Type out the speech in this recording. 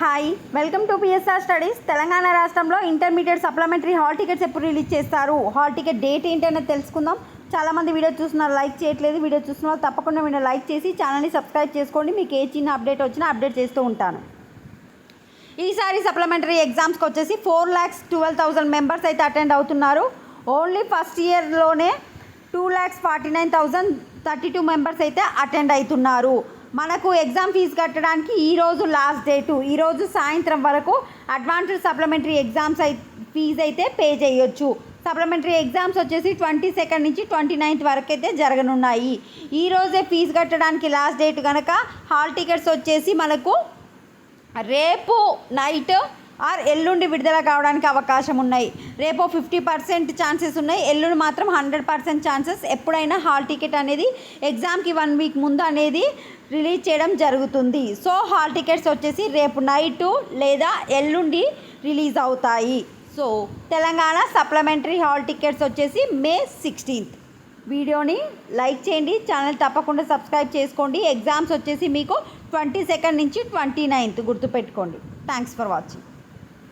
Hi, welcome to PSR studies. Telangana రాష్ట్రంలో intermediate supplementary hall tickets ఎప్పుడు release చేస్తారు, hall ticket date ఏంటి అనేది తెలుసుకుందాం. చాలామంది వీడియో చూస్తున్నారు, లైక్ చేయట్లేదు. వీడియో చూస్తున్న వాళ్ళు తప్పకుండా వీడియో లైక్ చేసి ఛానల్ని సబ్స్క్రైబ్ చేసుకోండి. మీకు ఏ చిన్న అప్డేట్ వచ్చినా అప్డేట్ చేస్తూ ఉంటాను. ఈసారి సప్లిమెంటరీ ఎగ్జామ్స్కి వచ్చేసి 4,12,000 మెంబర్స్ అయితే అటెండ్ అవుతున్నారు. ఓన్లీ ఫస్ట్ ఇయర్లోనే 2,49,032 మెంబర్స్ అయితే అటెండ్ అవుతున్నారు. మనకు ఎగ్జామ్ ఫీజు కట్టడానికి ఈరోజు లాస్ట్ డేటు. ఈరోజు సాయంత్రం వరకు అడ్వాన్స్డ్ సప్లిమెంటరీ ఎగ్జామ్స్ ఫీజు అయితే పే చేయొచ్చు. సప్లిమెంటరీ ఎగ్జామ్స్ వచ్చేసి 22 నుంచి 29 వరకు అయితే జరగనున్నాయి. ఈరోజే ఫీజు కట్టడానికి లాస్ట్ డేట్ కనుక హాల్ టికెట్స్ వచ్చేసి మనకు రేపు నైట్ ఆర్ ఎల్లుండి విడుదల కావడానికి అవకాశం ఉన్నాయి. రేపు 50% ఛాన్సెస్ ఉన్నాయి, ఎల్లుండి మాత్రం 100% ఛాన్సెస్. ఎప్పుడైనా హాల్ టికెట్ అనేది ఎగ్జామ్కి 1 వీక్ ముందు అనేది రిలీజ్ చేయడం జరుగుతుంది. సో హాల్ టికెట్స్ వచ్చేసి రేపు నైటు లేదా ఎల్లుండి రిలీజ్ అవుతాయి. So Telangana supplementary hall tickets వచ్చేసి May 16th. వీడియోని లైక్ చేయండి, ఛానల్ తప్పకుండా సబ్స్క్రైబ్ చేసుకోండి. ఎగ్జామ్స్ వచ్చేసి మీకు 22 నుంచి 29 గుర్తుపెట్టుకోండి. Thanks for watching.